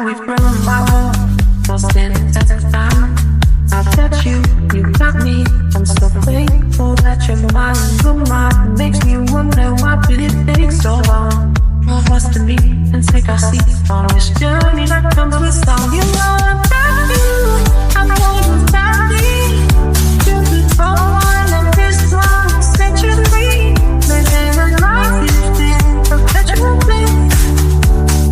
we from my wall. We'll stand the test of time. I got you, you got me. I'm so thankful that you're mine. You're mine. Makes me wonder why did it take so long for us to meet and take our seats on this journey that comes with song. You know I got you. I know you got me. You could go on and this long set you free. Living a life is this perpetual bliss.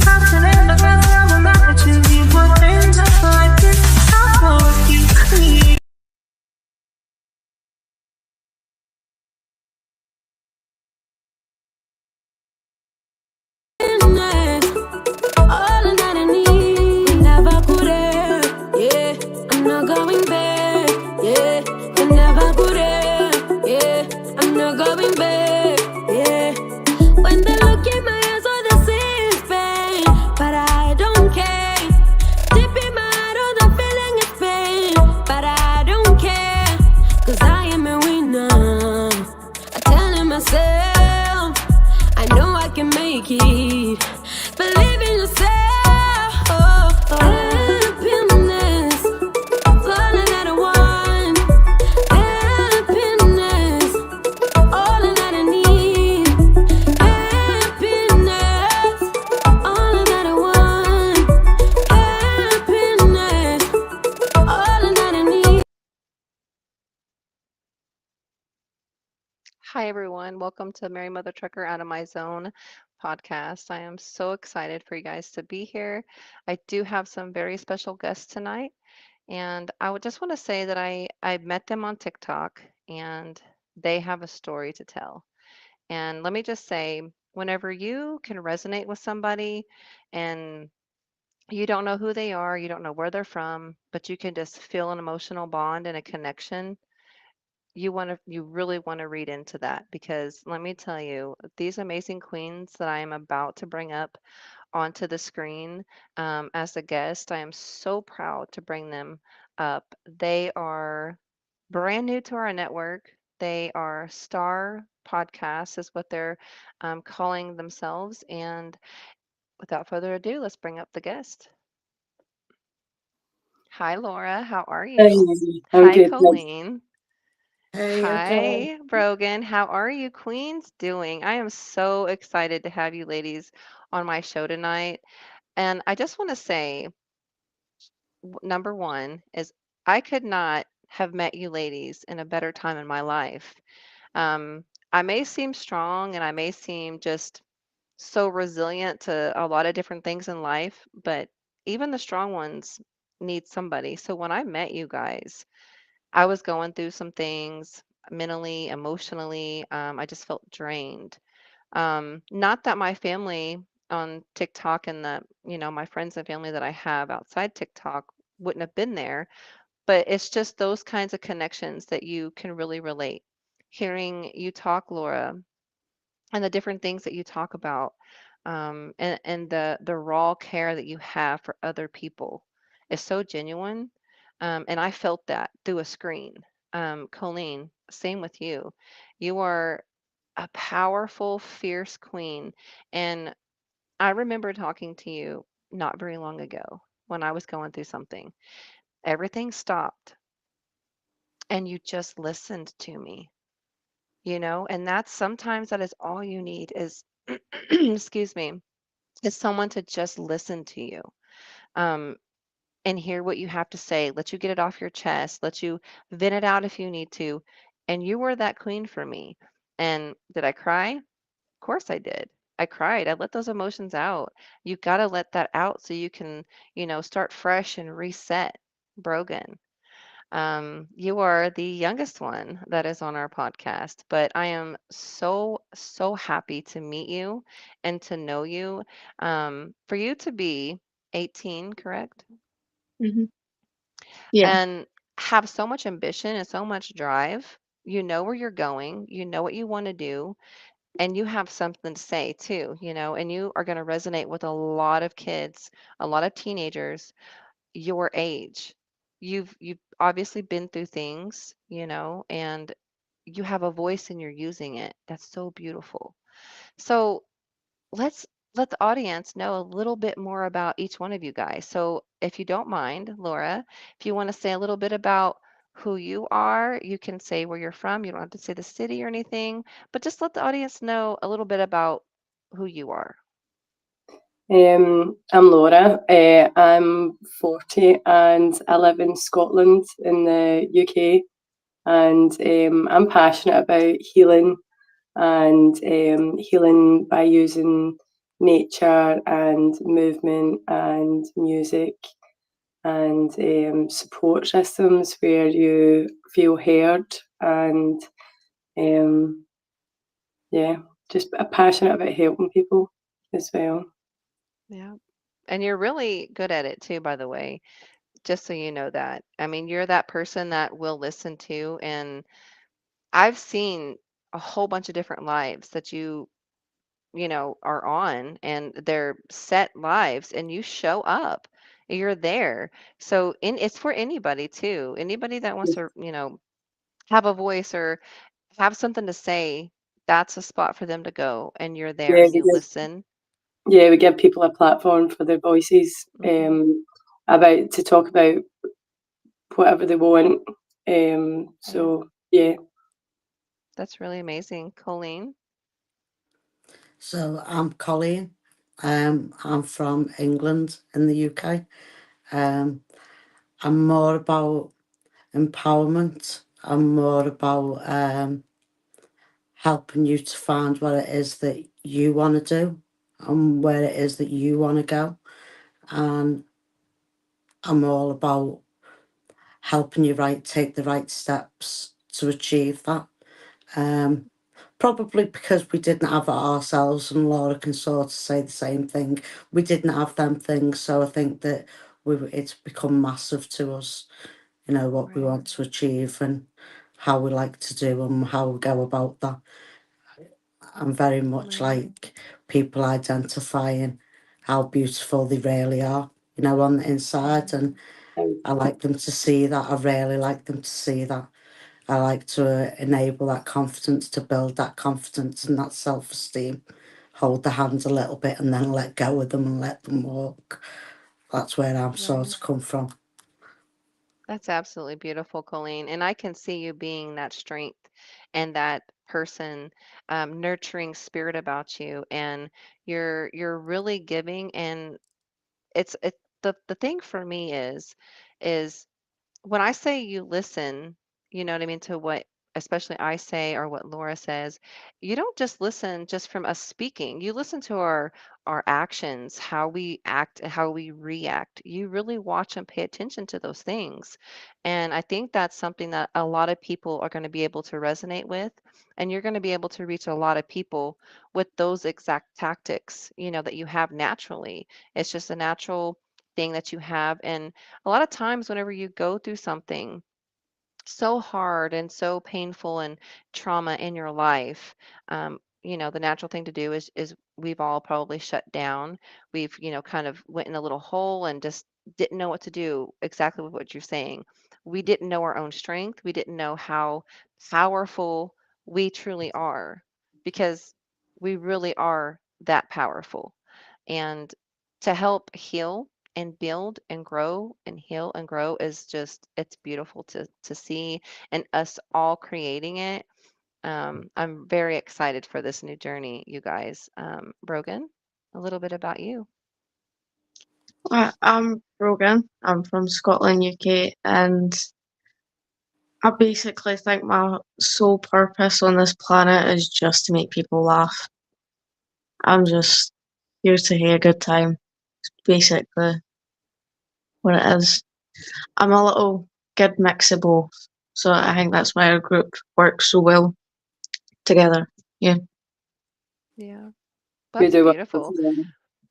How can I ever tell them that you leave what ends up like this? How close you me? All that I need, never could have. Yeah, I'm not going back. Yeah, I never could have. Yeah, I'm not going back. Yeah, when they look in my eyes, all they see is pain, but I don't care. Deep in my heart, all the feeling is pain, but I don't care. 'Cause I am a winner. I'm telling myself, I know I can make it. Believe in yourself. Happiness, all that I want. Happiness, all that I need. Happiness, all that I want. Happiness, all that I need. Hi, everyone. Welcome to Mary.MotherTrucker Out of My Zone podcast. I am so excited for you guys to be here. I do have some very special guests tonight, and I would just want to say that I met them on TikTok, and they have a story to tell. And let me just say, whenever you can resonate with somebody and you don't know who they are, you don't know where they're from, but you can just feel an emotional bond and a connection, you really want to read into that, because let me tell you, these amazing queens that I am about to bring up onto the screen as a guest, I am so proud to bring them up. They are brand new to our network. They are star podcasts is what they're calling themselves. And without further ado, let's bring up the guest. Hi, Laura. How are Hey, you? I'm Hi, good. Thanks. Colleen. Hey, okay. Hi, Brogan. How are you queens doing? I am so excited to have you ladies on my show tonight. And I just want to say, number one is I could not have met you ladies in a better time in my life. Um, I may seem strong and I may seem just so resilient to a lot of different things in life, but even the strong ones need somebody. So when I met you guys, I was going through some things mentally, emotionally. I just felt drained. Not that my family on TikTok and my friends and family that I have outside TikTok wouldn't have been there, but it's just those kinds of connections that you can really relate. Hearing you talk, Laura, and the different things that you talk about, and the raw care that you have for other people is so genuine. And I felt that through a screen. Colleen, same with you. You are a powerful, fierce queen. And I remember talking to you not very long ago when I was going through something. Everything stopped and you just listened to me, and that's sometimes that is all you need is, excuse me, is someone to just listen to you, um, and hear what you have to say, let you get it off your chest, let you vent it out if you need to. And you were that queen for me. And did I cry? Of course I did. I cried. I let those emotions out. You got to let that out so you can, start fresh and reset. Brogan. You are the youngest one that is on our podcast, but I am so, so happy to meet you and to know you. For you to be 18, correct? Hmm. Yeah. And have so much ambition and so much drive. You know where you're going, you know what you want to do, and you have something to say too, and you are going to resonate with a lot of kids, a lot of teenagers your age. You've obviously been through things, and you have a voice and you're using it. That's so beautiful. So let's let the audience know a little bit more about each one of you guys. So, if you don't mind, Laura, if you want to say a little bit about who you are, you can say where you're from. You don't have to say the city or anything, but just let the audience know a little bit about who you are. I'm Laura. I'm 40 and I live in Scotland in the UK. And I'm passionate about healing and healing by using nature and movement and music and support systems where you feel heard and um, yeah, just passionate about helping people as well. Yeah. And you're really good at it too, by the way, just so you know that. I mean, you're that person that will listen to, and I've seen a whole bunch of different lives that you are on, and they're set lives, and you show up. You're there. So it's for anybody too. Anybody that wants to have a voice or have something to say, that's a spot for them to go, and you're there Yeah, and we you give listen. we give people a platform for their voices Hmm. about to talk about whatever they want. Yeah, So yeah, that's really amazing. Colleen. So I'm Colleen. I'm from England in the UK. Um, I'm more about empowerment. I'm more about helping you to find what it is that you want to do and where it is that you want to go. And I'm all about helping you take the right steps to achieve that. Um, Probably because we didn't have it ourselves, and Laura can sort of say the same thing. We didn't have them things, so I think that it's become massive to us, what we Right, want to achieve and how we like to do and how we go about that. I'm very much right, like people identifying how beautiful they really are, on the inside, hmm, and I like them to see that. I really like them to see that. I like to enable that confidence, to build that confidence and that self esteem, hold the hands a little bit and then let go of them and let them walk. That's where I'm sort right. of come from. That's absolutely beautiful, Colleen. And I can see you being that strength and that person, nurturing spirit about you. And you're really giving. And the thing for me is when I say you listen, you know what I mean, to what especially I say or what Laura says, you don't just listen just from us speaking. You listen to our actions, how we act, how we react. You really watch and pay attention to those things. And I think that's something that a lot of people are going to be able to resonate with. And you're going to be able to reach a lot of people with those exact tactics that you have naturally. It's just a natural thing that you have. And a lot of times whenever you go through something so hard and so painful and trauma in your life, the natural thing to do is we've all probably shut down. We've kind of went in a little hole and just didn't know what to do, exactly with what you're saying. We didn't know our own strength. We didn't know how powerful we truly are, because we really are that powerful. And to help heal and build and grow and heal and grow is just, it's beautiful to see, and us all creating it. I'm very excited for this new journey, you guys. Brogan, a little bit about you. I'm Brogan. I'm from Scotland, UK, and I basically think my sole purpose on this planet is just to make people laugh. I'm just here to have a good time, basically what it is. I'm a little good mix of both, so I think that's why our group works so well together. Yeah. Yeah, we that's do work beautiful. together.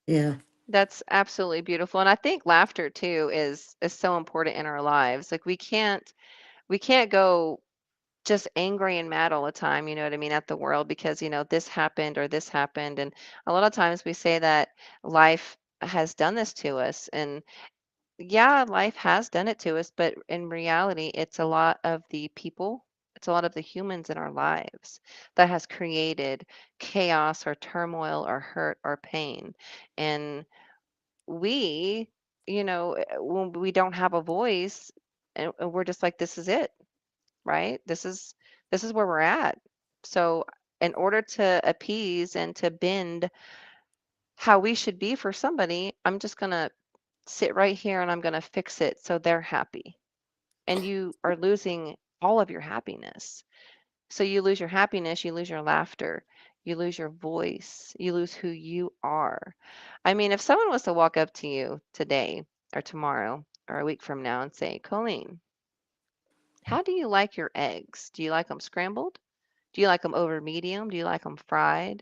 Yeah. That's absolutely beautiful. And I think laughter too is so important in our lives. Like we can't go just angry and mad all the time, you know what I mean, at the world, because this happened or this happened. And a lot of times we say that life has done this to us. And yeah, life has done it to us, but in reality, it's a lot of the people. It's a lot of the humans in our lives that has created chaos or turmoil or hurt or pain. And we, when we don't have a voice and we're just like, this is it, right? This is where we're at. So in order to appease and to bend how we should be for somebody, I'm just going to sit right here and I'm going to fix it so they're happy. And you are losing all of your happiness. So you lose your happiness, you lose your laughter, you lose your voice, you lose who you are. I mean, if someone was to walk up to you today or tomorrow or a week from now and say, Colleen, how do you like your eggs? Do you like them scrambled? Do you like them over medium? Do you like them fried?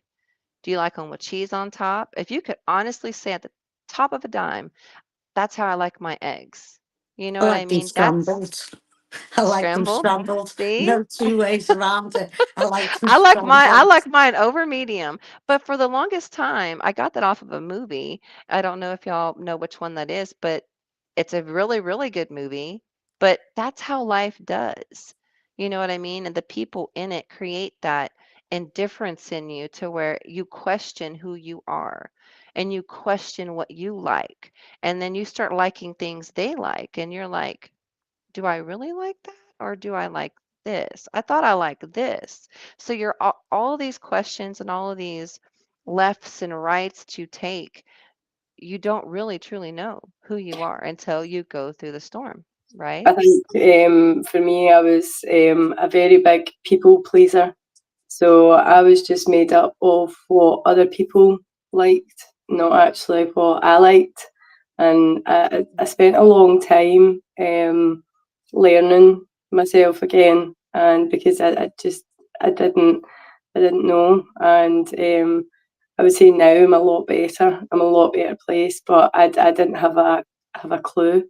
Do you like them with cheese on top? If you could honestly say at the top of a dime, that's how I like my eggs. You know I what I like them mean? That's scrambled. I like them scrambled. scrambled. See? No two ways around it. I like them I scrambled. like mine over medium. But for the longest time, I got that off of a movie. I don't know if y'all know which one that is, but it's a really, really good movie. But that's how life does. You know what I mean? And the people in it create that indifference in you to where you question who you are and you question what you like. And then you start liking things they like. And you're like, do I really like that or do I like this? I thought I liked this. So you're all these questions and all of these lefts and rights to take, you don't really truly know who you are until you go through the storm, right? I think for me, I was a very big people pleaser. So I was just made up of what other people liked, not actually what I liked. And I spent a long time learning myself again, and because I didn't I didn't know, and I would say now I'm a lot better. I'm a lot better placed, but I didn't have a clue.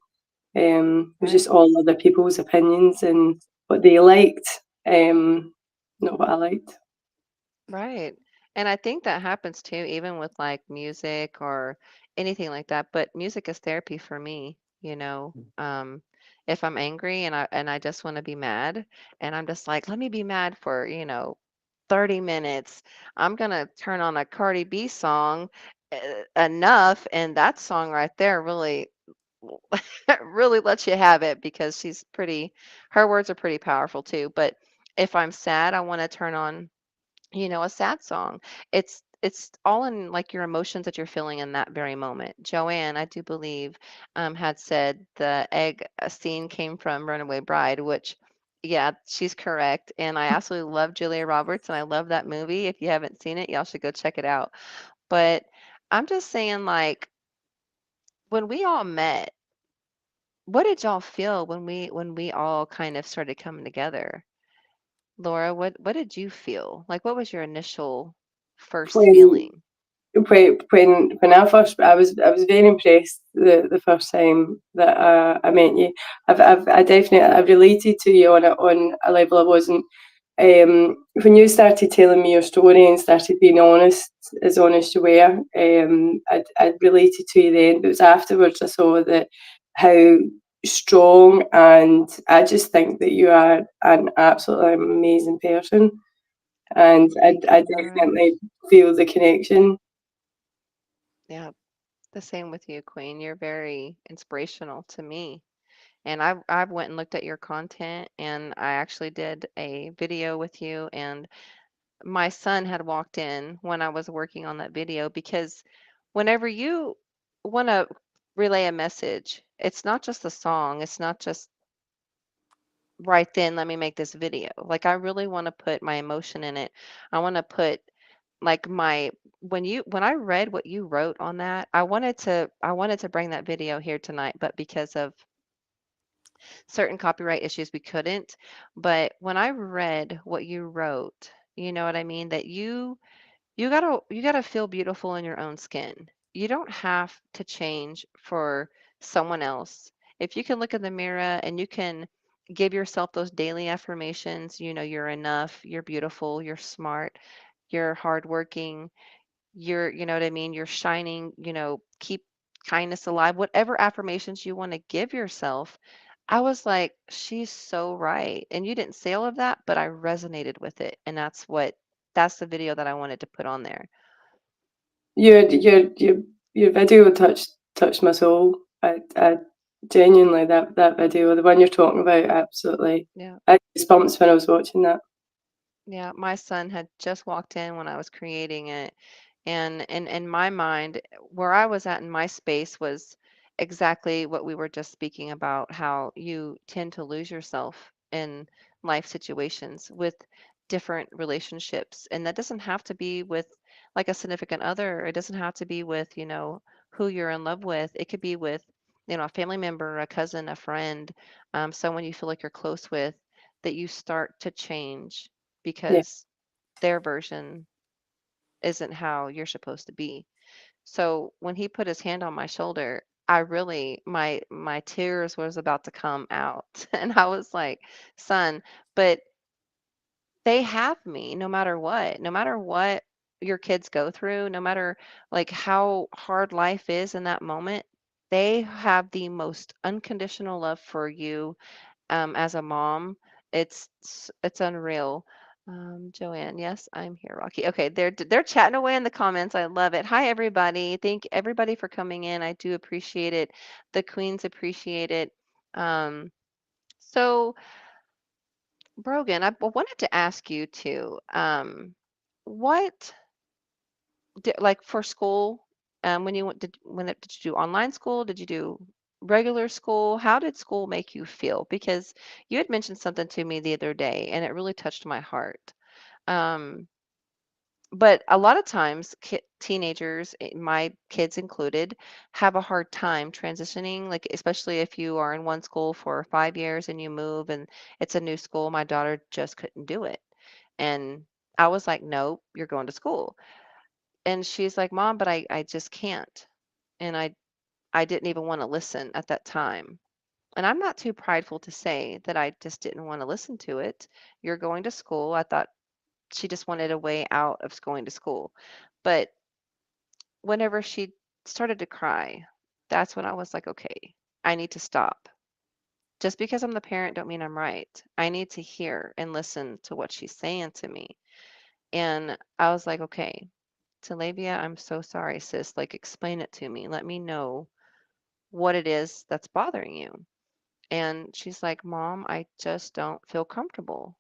It was Right. just all other people's opinions and what they liked, not what I liked. Right. And I think that happens too, even with like music or anything like that. But music is therapy for me, you know. If I'm angry and I just want to be mad and I'm just like, let me be mad for, 30 minutes. I'm gonna turn on a Cardi B song enough, and that song right there really really lets you have it because her words are pretty powerful too. But if I'm sad, I want to turn on a sad song. It's all in like your emotions that you're feeling in that very moment. Joanne, I do believe, had said the egg scene came from Runaway Bride, which, yeah, she's correct. And I absolutely love Julia Roberts, and I love that movie. If you haven't seen it, y'all should go check it out. But I'm just saying, like, when we all met, what did y'all feel when we all kind of started coming together? Laura, what did you feel? Like, what was your initial first When feeling? when I was very impressed the first time that I met you. I definitely I related to you on a level I wasn't. When you started telling me your story and started being honest, as honest you were, I related to you then. But it was afterwards I saw that how strong, and I just think that you are an absolutely amazing person, and Thank I you, Laura. definitely feel the connection. Yeah, the same with you, Queen. You're very inspirational to me. And I've went and looked at your content, and I actually did a video with you, and my son had walked in when I was working on that video because whenever you want to relay a message, it's not just a song, it's not just right then, let me make this video. Like I really want to put my emotion in it. I want to put like my when I read what you wrote on that, I wanted to bring that video here tonight, but because of certain copyright issues we couldn't. But when I read what you wrote, you know what I mean, that you gotta feel beautiful in your own skin. You don't have to change for someone else. If you can look in the mirror and you can give yourself those daily affirmations, you're enough, you're beautiful, you're smart, you're hardworking, you know what I mean, you're shining, keep kindness alive, whatever affirmations you want to give yourself, I was like, she's so right. And you didn't say all of that, but I resonated with it. And that's the video that I wanted to put on there. Your video touched my soul. I genuinely, that video, the one you're talking about, absolutely. Yeah. I had goosebumps when I was watching that. Yeah. My son had just walked in when I was creating it. And in my mind, where I was at in my space was exactly what we were just speaking about, how you tend to lose yourself in life situations with different relationships. And that doesn't have to be with like a significant other. It doesn't have to be with, who you're in love with. It could be with, a family member, a cousin, a friend, someone you feel like you're close with, that you start to change Yeah, because their version isn't how you're supposed to be. So when he put his hand on my shoulder, I really my tears was about to come out. And I was like, "Son, but they have me no matter what. No matter what your kids go through, no matter like how hard life is in that moment, they have the most unconditional love for you as a mom. It's unreal. Joanne, yes, I'm here, Rocky. Okay, they're chatting away in the comments. I love it. Hi, everybody. Thank everybody for coming in. I do appreciate it. The queens appreciate it. Um, so Brogan, I wanted to ask you too. What like for school, when you went did you do online school? Did you do regular school? How did school make you feel? Because you had mentioned something to me the other day, and it really touched my heart. Um, but a lot of times, teenagers, my kids included, have a hard time transitioning. Like especially if you are in one school for 5 years and you move, and it's a new school. My daughter just couldn't do it, and I was like, "Nope, you're going to school." And she's like, "Mom, but I just can't." And I didn't even want to listen at that time. And I'm not too prideful to say that I just didn't want to listen to it. You're going to school. I thought she just wanted a way out of going to school. But whenever she started to cry, that's when I was like, okay, I need to stop. Just because I'm the parent don't mean I'm right. I need to hear and listen to what she's saying to me. And I was like, okay, Talabia, I'm so sorry, sis. Like, explain it to me. Let me know what it is that's bothering you. And she's like, Mom, I just don't feel comfortable.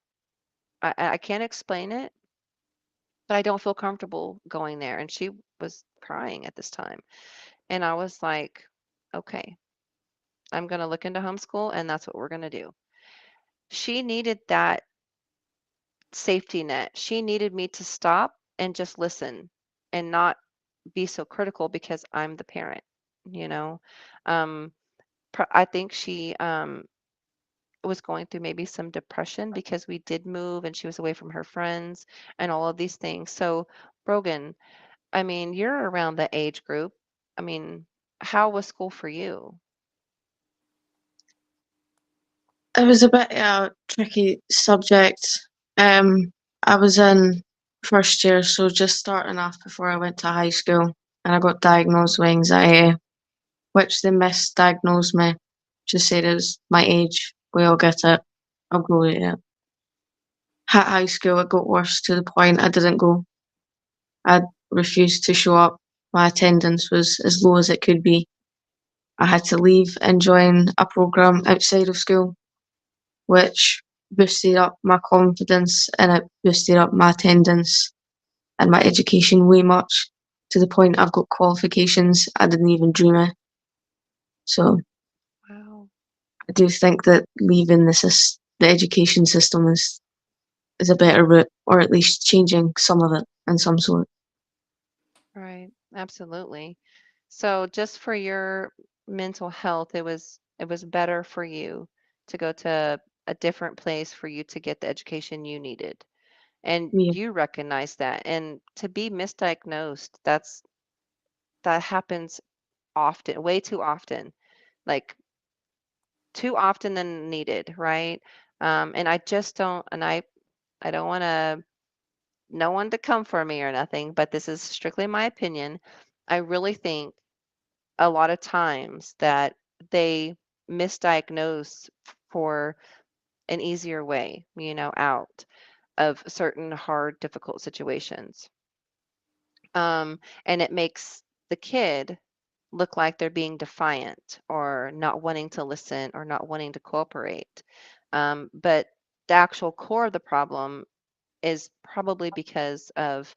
I can't explain it, but I don't feel comfortable going there. And she was crying at this time. And I was like, okay, I'm going to look into homeschool, and that's what we're going to do. She needed that safety net. She needed me to stop and just listen and not be so critical because I'm the parent, you know. Um, I think she was going through maybe some depression because we did move and she was away from her friends and all of these things. So, Brogan, I mean, you're around the age group. I mean, how was school for you? It was a bit of a tricky subject. I was in first year, so just starting off before I went to high school, and I got diagnosed with anxiety, which they misdiagnosed me. Just said it was my age. We all get it. I'll go with it. At high school, it got worse to the point I didn't go. I refused to show up. My attendance was as low as it could be. I had to leave and join a program outside of school, which boosted up my confidence and it boosted up my attendance and my education way much to the point I've got qualifications I didn't even dream of. So Wow. I do think that leaving the education system is a better route, or at least changing some of it in some sort. Right. Absolutely. So just for your mental health, it was better for you to go to a different place for you to get the education you needed. And Yeah. you recognize that. And to be misdiagnosed, that happens often, way too often. Like too often than needed, right? And I just don't, and I don't want no one to come for me or nothing, but this is strictly my opinion. I really think a lot of times that they misdiagnose for an easier way, out of certain hard, difficult situations. And it makes the kid look like they're being defiant or not wanting to listen or not wanting to cooperate. But the actual core of the problem is probably because of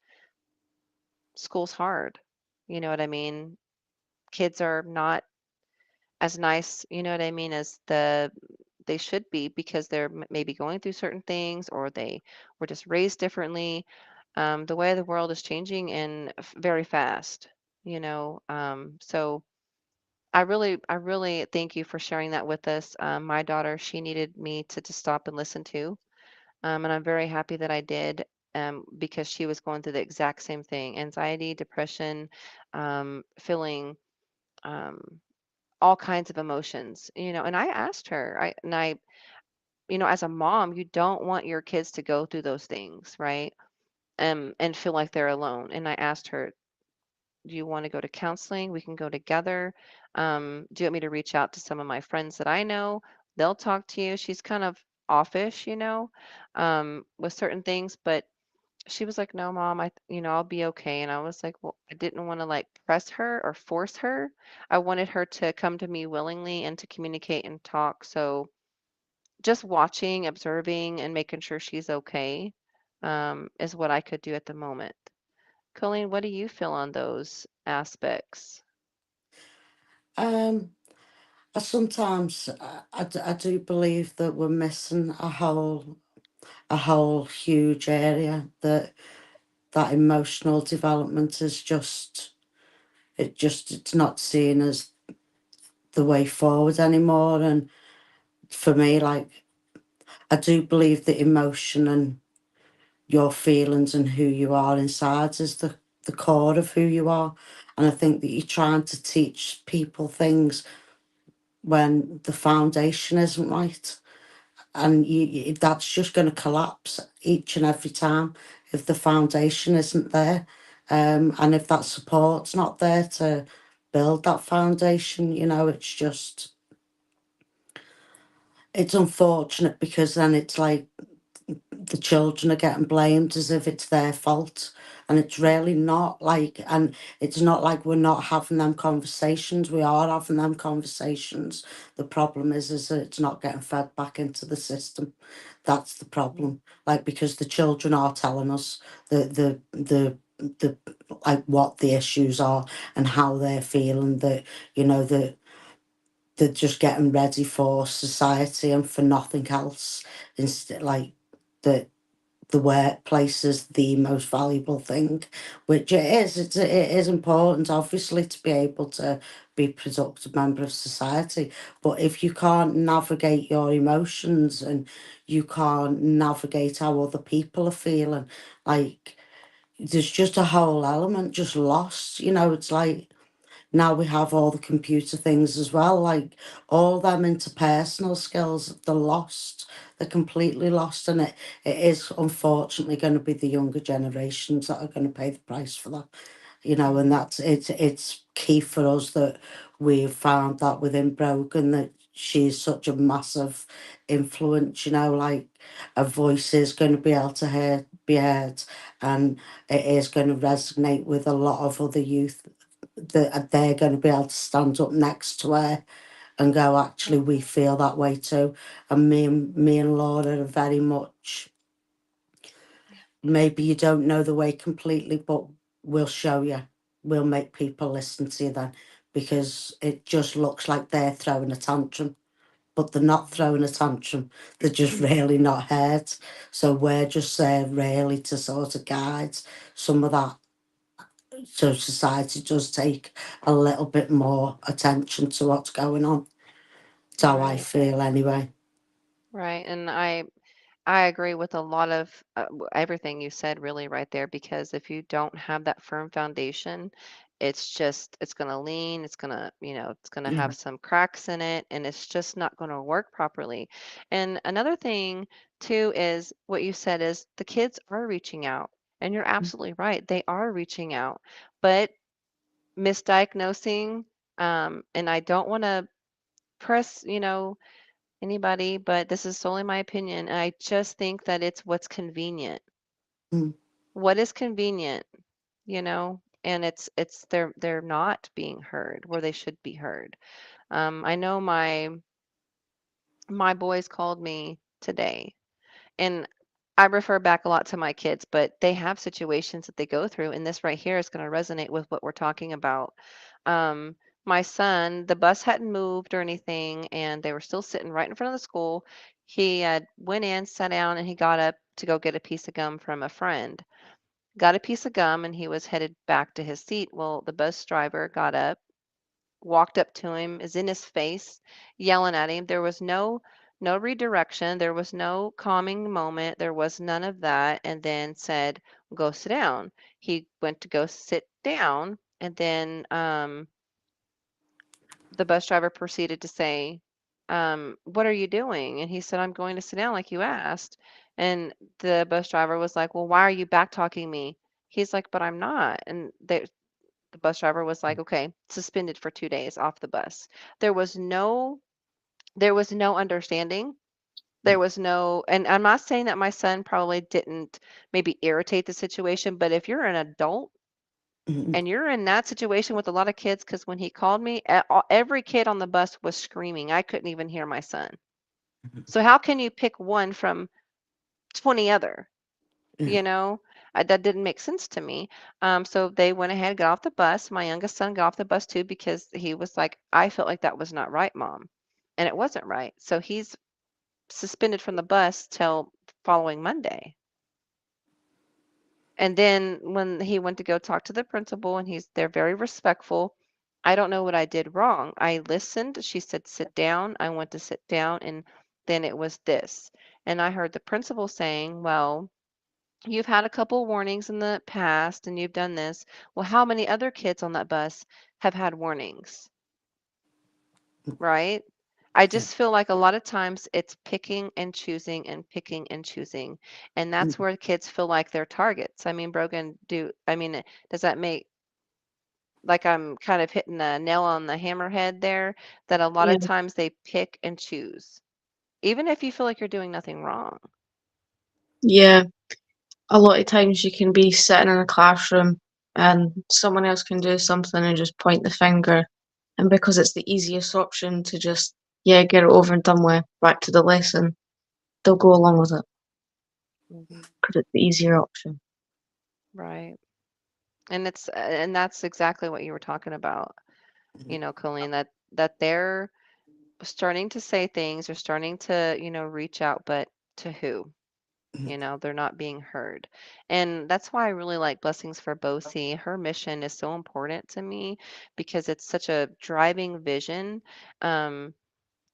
school's hard. You know what I mean? Kids are not as nice, you know what I mean, as they should be because they're maybe going through certain things or they were just raised differently. The way the world is changing and very fast, so I really thank you for sharing that with us. My daughter, she needed me to stop and listen to, and I'm very happy that I did. Because she was going through the exact same thing, anxiety, depression, feeling um, all kinds of emotions, and I asked her, as a mom, you don't want your kids to go through those things, right? And feel like they're alone. And I asked her, do you want to go to counseling? We can go together. Do you want me to reach out to some of my friends that I know? They'll talk to you. She's kind of offish, with certain things, but she was like, no, mom, I'll be okay. And I was like, well, I didn't want to like press her or force her. I wanted her to come to me willingly and to communicate and talk. So just watching, observing, and making sure she's okay, is what I could do at the moment. Colleen, what do you feel on those aspects? Um, I sometimes I do believe that we're missing a whole huge area, that emotional development is it's not seen as the way forward anymore. And for me, like, I do believe that emotion and your feelings and who you are inside is the core of who you are. And I think that you're trying to teach people things when the foundation isn't right. And that's just going to collapse each and every time if the foundation isn't there. And if that support's not there to build that foundation, it's unfortunate, because then it's like the children are getting blamed as if it's their fault, and it's really not. Like, and it's not like we're not having them conversations, we are having them conversations. The problem is that it's not getting fed back into the system. That's the problem. Like, because the children are telling us the like what the issues are and how they're feeling, that that they're just getting ready for society and for nothing else. Instead, like, that the workplace is the most valuable thing, which it is. It is important, obviously, to be able to be a productive member of society. But if you can't navigate your emotions and you can't navigate how other people are feeling, like, there's just a whole element just lost. It's like, now we have all the computer things as well, like, all them interpersonal skills, they're lost. They're completely lost. And it is unfortunately going to be the younger generations that are going to pay the price for that. And Hmm. it's key for us that we've found that within Brogan, that she's such a massive influence. Like, her voice is going to be able to be heard, and it is going to resonate with a lot of other youth, that they're going to be able to stand up next to her and go, actually, we Hmm. feel that way too. And me and Laura are very much, maybe you don't know the way completely, but we'll show you. We'll make people listen to you then, because it just looks like they're throwing a tantrum, but they're not throwing a tantrum. They're just really not heard. So we're just there really to sort of guide some of that, so society does take a little bit more attention to what's going on. That's how I Right, feel anyway. right. And I agree with a lot of everything you said, really, right there, because if you don't have that firm foundation, it's going to lean, it's going to Yeah. have some cracks in it, and it's just not going to work properly. And another thing, too, is what you said is the kids are reaching out, and you're absolutely right. They are reaching out, but misdiagnosing, and I don't want to press, anybody, but this is solely my opinion. And I just think that it's what's convenient. Mm, What is convenient, and it's they're not being heard where they should be heard. I know my boys called me today, and I refer back a lot to my kids, but they have situations that they go through, and this right here is going to resonate with what we're talking about. Um, my son, the bus hadn't moved or anything, and they were still sitting right in front of the school. He had went in, sat down, and he got up to go get a piece of gum from a friend. Got a piece of gum, and he was headed back to his seat. Well, the bus driver got up, walked up to him, is in his face, yelling at him. There was no redirection, there was no calming moment, there was none of that, and then said, "Go sit down." He went to go sit down, and then the bus driver proceeded to say, "What are you doing?" And he said, "I'm going to sit down like you asked." And the bus driver was like, "Well, why are you back talking me?" He's like, "But I'm not." And the bus driver was like, "Okay, suspended for 2 days off the bus." There was no there was no understanding. There was no, and I'm not saying that my son probably didn't maybe irritate the situation, but if you're an adult mm, and you're in that situation with a lot of kids, because when he called me, every kid on the bus was screaming. I couldn't even hear my son. So how can you pick one from 20 other? yeah, You know, that didn't make sense to me. So they went ahead, got off the bus. My youngest son got off the bus too because he was like, I felt like that was not right, mom. And it wasn't right. So he's suspended from the bus till following Monday. And then when he went to go talk to the principal, and they're very respectful. I don't know what I did wrong. I listened. She said, sit down. I went to sit down, and then it was this. And I heard the principal saying, well, you've had a couple warnings in the past and you've done this. Well, how many other kids on that bus have had warnings, right? I yeah, just feel like a lot of times it's picking and choosing and picking and choosing. And that's mm, where kids feel like they're targets. I mean, Brogan, does that make like I'm kind of hitting the nail on the hammerhead there? That a lot Yeah, of times they pick and choose, even if you feel like you're doing nothing wrong. yeah. A lot of times you can be sitting in a classroom and someone else can do something and just point the finger. And because it's the easiest option to just, yeah, get it over and done with, back to the lesson, they'll go along with it Mhm. because it's the easier option. Right. And that's exactly what you were talking about, mm, Colleen, that they're starting to say things, they're starting to, reach out, but to who? mm, They're not being heard. And that's why I really like Blessings for Bosie. Her mission is so important to me because it's such a driving vision, um,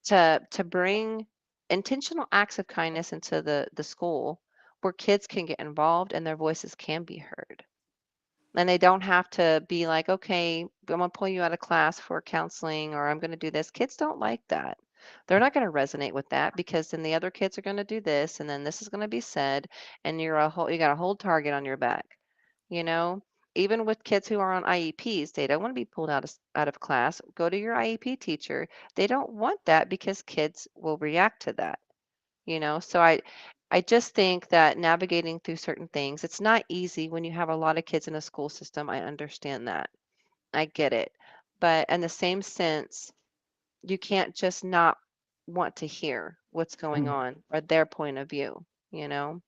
to bring intentional acts of kindness into the school where kids can get involved and their voices can be heard. And they don't have to be like, okay, I'm gonna pull you out of class for counseling or I'm gonna do this. Kids don't like that. They're not gonna resonate with that because then the other kids are gonna do this and then this is gonna be said and you got a whole target on your back, you know? Even with kids who are on IEPs, they don't want to be pulled out of class. Go to your IEP teacher. They don't want that because kids will react to that. So I just think that navigating through certain things, it's not easy when you have a lot of kids in a school system. I understand that. I get it. But in the same sense, you can't just not want to hear what's going mm. on or their point of view, you know?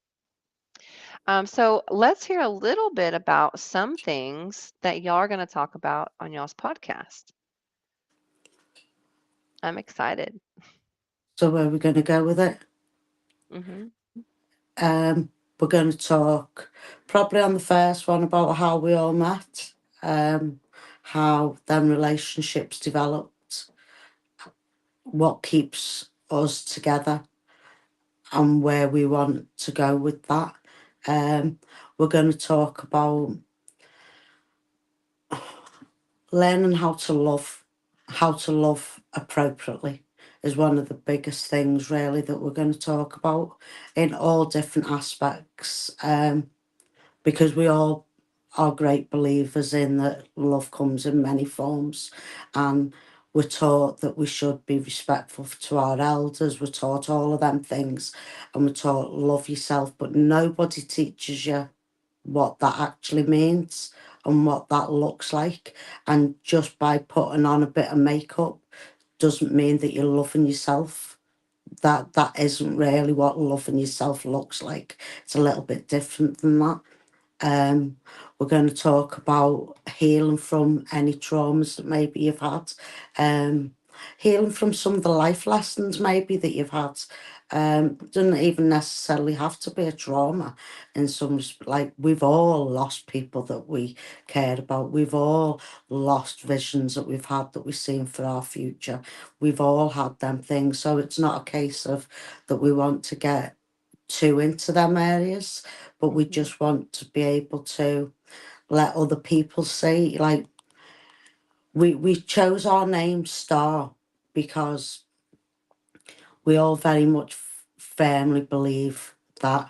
So let's hear a little bit about some things that y'all are going to talk about on y'all's podcast. I'm excited. So where are we going to go with it? Hmm. We're going to talk probably on the first one about how we all met, um, how then relationships developed, what keeps us together, and where we want to go with that. Um, we're going to talk about learning how to love appropriately is one of the biggest things really that we're going to talk about in all different aspects. Because we all are great believers in that love comes in many forms, and we're taught that we should be respectful to our elders, we're taught all of them things, and we're taught love yourself, but nobody teaches you what that actually means and what that looks like. And just by putting on a bit of makeup doesn't mean that you're loving yourself. That isn't really what loving yourself looks like. It's a little bit different than that. Um, we're going to talk about healing from any traumas that maybe you've had, healing from some of the life lessons maybe that you've had. Doesn't even necessarily have to be a trauma. In some, like, we've all lost people that we cared about. We've all lost visions that we've had that we've seen for our future. We've all had them things. So it's not a case of that we want to get too into them areas, but we Mhm. just want to be able to let other people see. Like, we chose our name Star because we all very much firmly believe that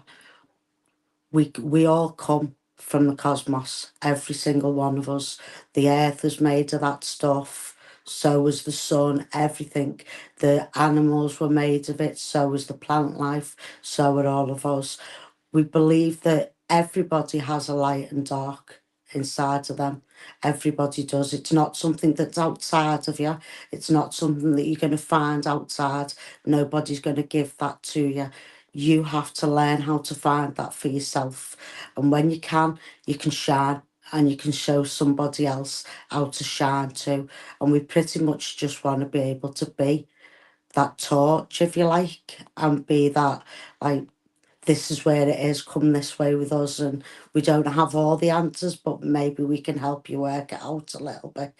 we all come from the cosmos, every single one of us. The earth is made of that stuff, so was the sun, everything. The animals were made of it, so was the plant life, so are all of us. We believe that everybody has a light and dark inside of them. Everybody does. It's not something that's outside of you. It's not something that you're going to find outside. Nobody's going to give that to you. You have to learn how to find that for yourself. And when you can shine and you can show somebody else how to shine too. And we pretty much just want to be able to be that torch, if you like, and be that, like, this is where it is, come this way with us, and we don't have all the answers, but maybe we can help you work it out a little bit.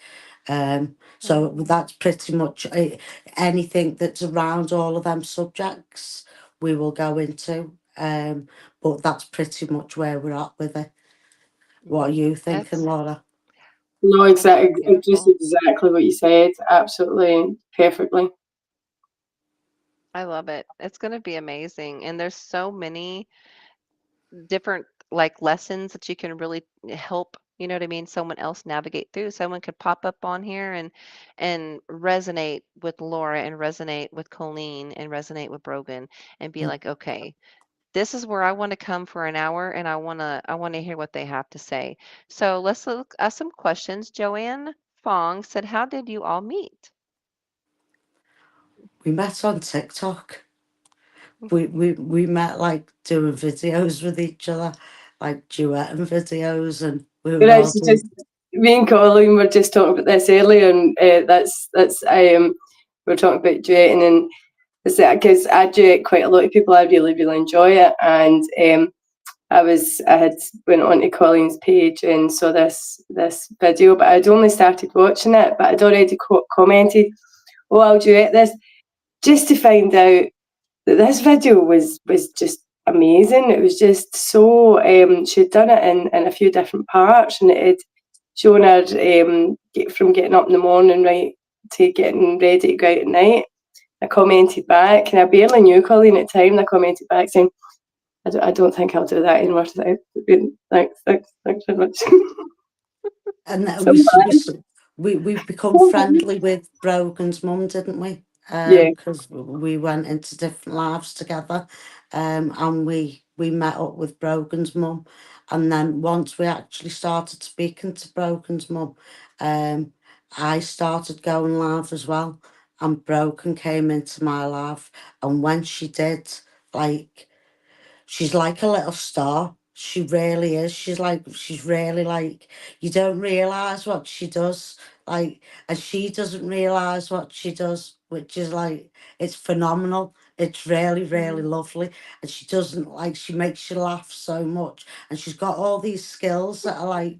So Mhm. that's pretty much anything that's around all of them subjects we will go into. But that's pretty much where we're at with it. What are Mhm. you thinking, That's Laura? No, that's so exactly, just beautiful. exactly what you said. Absolutely, perfectly. I love it. It's going to be amazing. And there's so many different like lessons that you can really help, you know what I mean, someone else navigate through. Someone could pop up on here and resonate with Laura and resonate with Colleen and resonate with Brogan and be Mm. like, okay, this is where I want to come for an hour and I want to hear what they have to say. So let's look at some questions. Joanne Fong said, how did you all meet? We met on TikTok. We met like doing videos with each other, like duetting videos, and we But were all actually, doing. just me and Colleen were just talking about this earlier, and that's we were talking about duetting, and is that because I duet quite a lot of people, I really enjoy it, and I had went onto Colleen's page and saw this video, but I'd only started watching it, but I'd already commented, "Oh, I'll duet this," just to find out that this video was just amazing. It was just so she'd done it in a few different parts, and it had shown her from getting up in the morning right to getting ready to go out at night. I commented back, and I barely knew Colleen at the time. And I commented back saying, I don't think I'll do that anymore today. Thanks very much." And So we become friendly with Brogan's mum, didn't we? yeah, Because we went into different lives together, and we met up with Brogan's mum, and then once we actually started speaking to Brogan's mum, um, I started going live as well, and Brogan came into my life, and when she did, like, she's like a little star. She really is. She's really like, you don't realise what she does. Like, and she doesn't realise what she does, which is like, it's phenomenal. It's really Mhm. lovely. And she doesn't, like, she makes you laugh so much. And she's got all these skills that are like,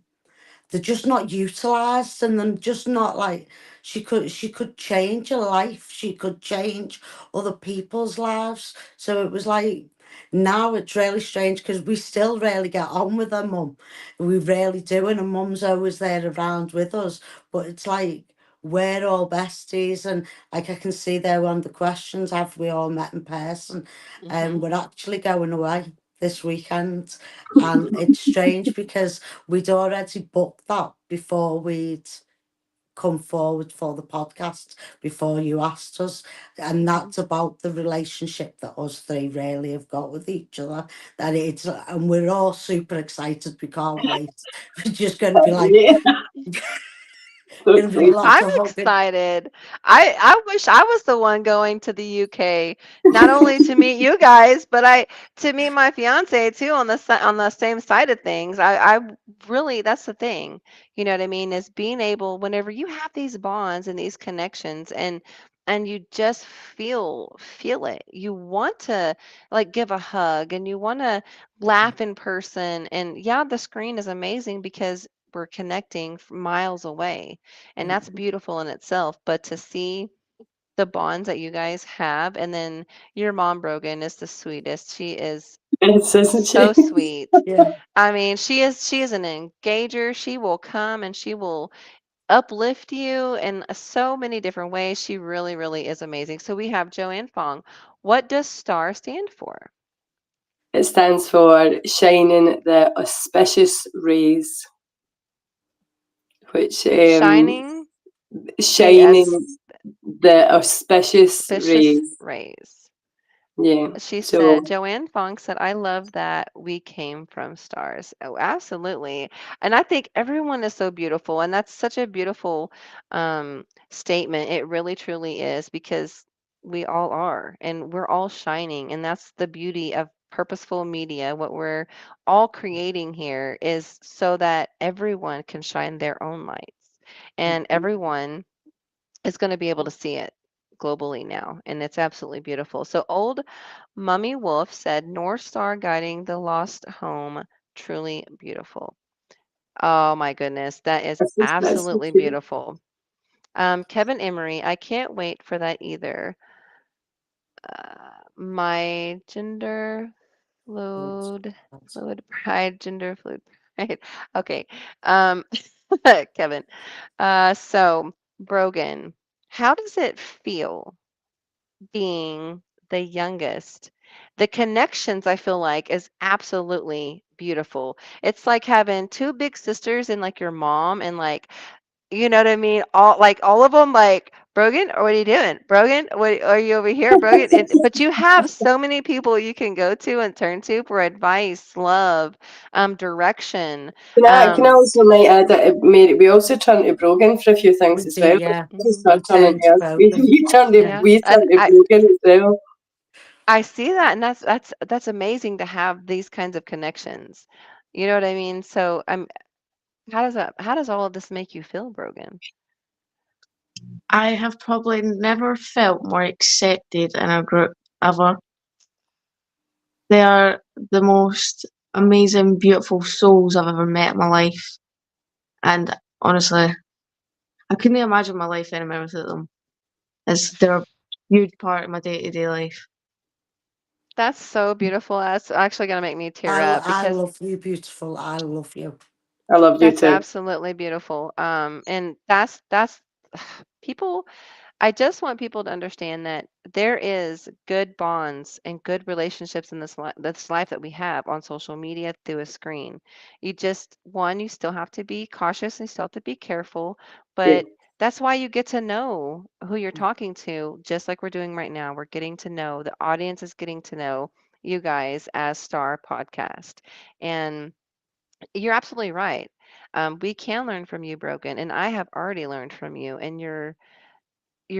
they're just not utilized, and then just not like, she could change a life, she could change other people's lives. So it was like, now it's really strange because we still really get on with her mum, we really do, and her mum's always there around with us, but it's like, we're all besties. And like, I can see there one of the questions, have we all met in person? And Mhm. we're actually going away this weekend, and it's strange because we'd already booked that before we'd come forward for the podcast before you asked us, and that's about the relationship that us three really have got with each other. That it's and we're all super excited. We can't wait. We're just going to be like, Yeah, so going to be excited. lots I'm of hugging. excited. I wish I was the one going to the UK, not only to meet you guys, but I to meet my fiance too on on the same side of things. I really that's the thing. You know what I mean? Is being able whenever you have these bonds and these connections and you just feel it. You want to like give a hug and you want to laugh in person and yeah, the screen is amazing because we're connecting miles away and that's beautiful in itself. But to see the bonds that you guys have, and then your mom, Brogan, is the sweetest. She is Yes, isn't so she? sweet. Yeah. I mean, she is an engager. She will come and she will uplift you in so many different ways. She really, really is amazing. So we have Joanne Fong. What does STAR stand for? It stands for shining the auspicious rays, which Shining the shining the auspicious auspicious rays. rays. Yeah. She So said, Joanne Fong said, I love that we came from stars. Oh, absolutely. And I think everyone is so beautiful. And that's such a beautiful statement. It really, truly is because we all are and we're all shining. And that's the beauty of purposeful media. What we're all creating here is so that everyone can shine their own lights and everyone is going to be able to see it globally now. And it's absolutely beautiful. So, old Mummy Wolf said, North Star guiding the lost home, truly beautiful. Oh my goodness, that is that's so absolutely cute. beautiful. Kevin Emery, I can't wait for that either. My gender fluid pride, gender fluid pride. Okay. Um, Kevin. So Brogan, how does it feel being the youngest? The connections I feel like is absolutely beautiful. It's like having two big sisters and like your mom and like you know what I mean? All of them like Brogan, or what are you doing? Brogan, what are you over here, Brogan? But you have so many people you can go to and turn to for advice, love, direction. Can I Um, also might add that Mary, we also turn to Brogan for a few We things as do, well. yeah. Just mhm. not We turning turn to to us. both. Yeah. We Yeah, turn and to Brogan as well. I see that, and that's amazing to have these kinds of connections. You know what I mean? So how does all of this make you feel, Brogan? I have probably never felt more accepted in a group ever. They are the most amazing, beautiful souls I've ever met in my life. And honestly, I couldn't imagine my life anywhere without them. As they're a huge part of my day to day life. That's so beautiful. That's actually gonna make me tear up I because love you, beautiful. I love you. I love you that's too. absolutely beautiful. And that's people. I just want people to understand that there is good bonds and good relationships in this life that we have on social media through a screen. You just one, you still have to be cautious and you still have to be careful, Yeah. but that's why you get to know who you're talking to, just like we're doing right now. We're getting to know the audience is getting to know you guys as Star Podcast, and you're absolutely right. We can learn from you, Broken, and I have already learned from you, and you're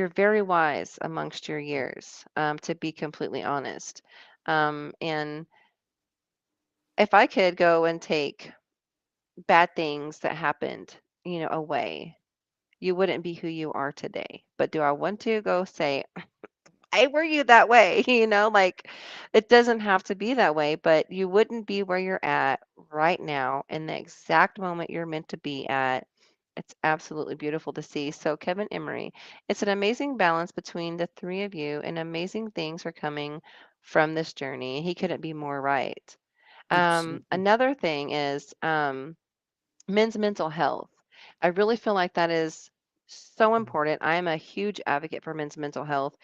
very wise amongst your years, to be completely honest. And if I could go and take bad things that happened, away, you wouldn't be who you are today. But do I want to go say, "Hey, were you that way?" Like it doesn't have to be that way, but you wouldn't be where you're at right now in the exact moment you're meant to be at. It's absolutely beautiful to see. So, Kevin Emery, it's an amazing balance between the three of you, and amazing things are coming from this journey. He couldn't be more right. Absolutely. Another thing is men's mental health. I really feel like that is so important. I am a huge advocate for men's mental health.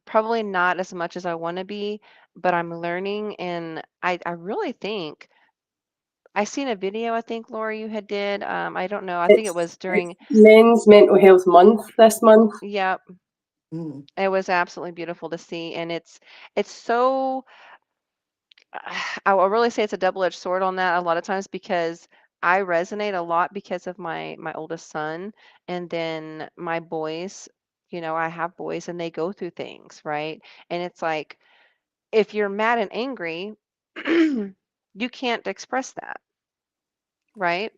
Probably not as much as I want to be, but I'm learning, and I really think I seen a video, I think, Laura, you had did. I don't know. I think it It's was during, Men's Mental Health Month this month. yeah, Mm. it was absolutely beautiful to see. And it's so, I will really say it's a double-edged sword on that a lot of times because I resonate a lot because of my oldest son, and then my boys, I have boys and they go through things, right? And it's like if you're mad and angry, you can't express that, right?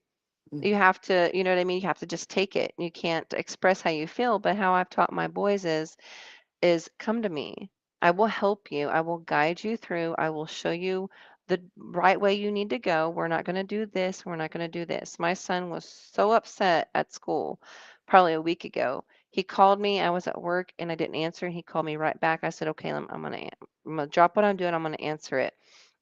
Mm. You have to, you know what I mean? You have to just take it. You can't express how you feel, but how I've taught my boys is come to me. I will help you. I will guide you through. I will show you the right way you need to go. We're not going to do this. We're not going to do this. My son was so upset at school probably a week ago. He called me. I was at work and I didn't answer. He called me right back. I said, okay, I'm gonna drop what I'm doing. I'm gonna answer it.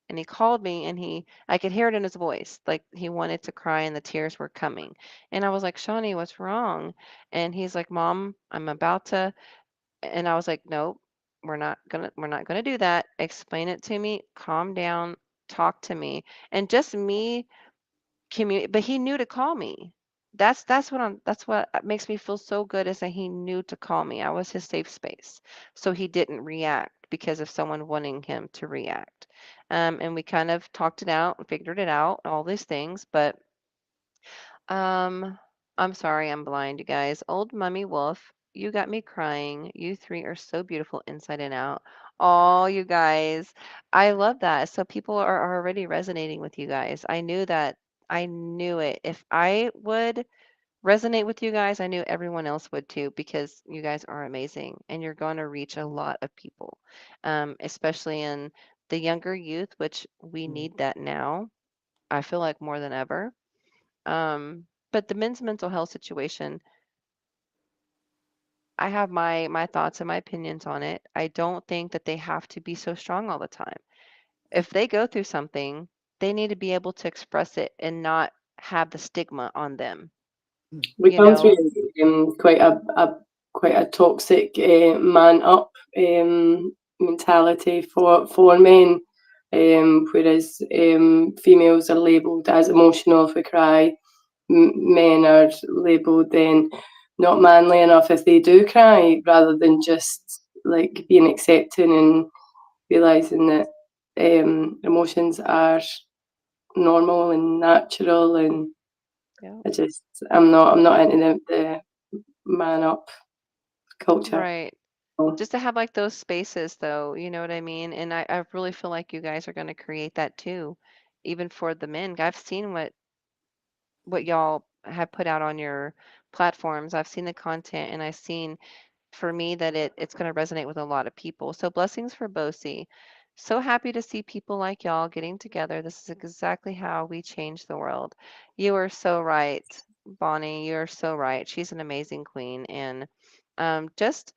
And he called me and I could hear it in his voice, like he wanted to cry and the tears were coming. And I was like, Shawnee, what's wrong? And he's like, Mom, I'm about to, and I was like, "Nope, we're not gonna do that. Explain it to me. Calm down. Talk to me." And just me but he knew to call me. That's what makes me feel so good is that he knew to call me. I was his safe space. So he didn't react because of someone wanting him to react. And we kind of talked it out and figured it out, all these things, but um, I'm sorry, I'm blind, you guys. Old Mummy Wolf, you got me crying. You three are so beautiful inside and out. Oh, you guys, I love that. So people are already resonating with you guys. I knew that. I knew it. If I would resonate with you guys, I knew everyone else would too, because you guys are amazing and you're going to reach a lot of people, especially in the younger youth, which we Mm. need that now. I feel like more than ever. But the men's mental health situation, I have my thoughts and my opinions on it. I don't think that they have to be so strong all the time. If they go through something, they need to be able to express it and not have the stigma on them, Mm. We you come through know? quite a toxic man up mentality for men, whereas females are labelled as emotional if we cry. Men are labelled then not manly enough if they do cry, rather than just like being accepting and realizing that emotions are normal and natural. And Yeah. I'm not into the man up culture. Right. So Just to have like those spaces though, you know what I mean? And I really feel like you guys are going to create that too, even for the men. I've seen what y'all have put out on your platforms. I've seen the content and I've seen for me that it's going to resonate with a lot of people. So blessings for Bosi. So happy to see people like y'all getting together. This is exactly how we change the world. You are so right, Bonnie. You're so right. She's an amazing queen. And just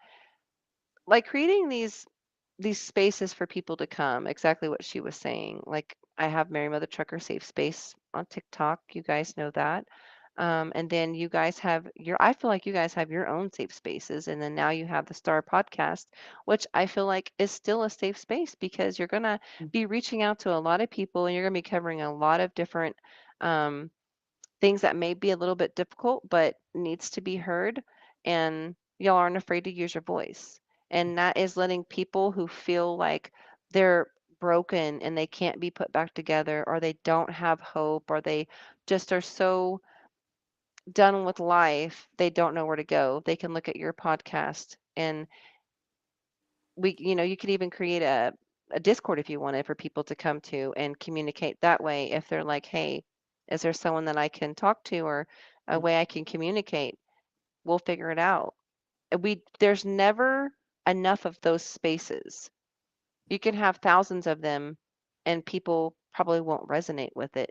like creating these spaces for people to come, exactly what she was saying. Like I have Mary Mother Trucker Safe Space on TikTok. You guys know that. And then you guys have I feel like you guys have your own safe spaces. And then now you have the Star Podcast, which I feel like is still a safe space because you're going to Mm. be reaching out to a lot of people and you're going to be covering a lot of different um, things that may be a little bit difficult, but needs to be heard. And y'all aren't afraid to use your voice. And that is letting people who feel like they're broken and they can't be put back together, or they don't have hope, or they just are so done with life, they don't know where to go. They can look at your podcast and you could even create a Discord if you wanted for people to come to and communicate that way. If they're like, hey, is there someone that I can talk to or a way I can communicate? We'll figure it out. There's never enough of those spaces. You can have thousands of them and people probably won't resonate with it.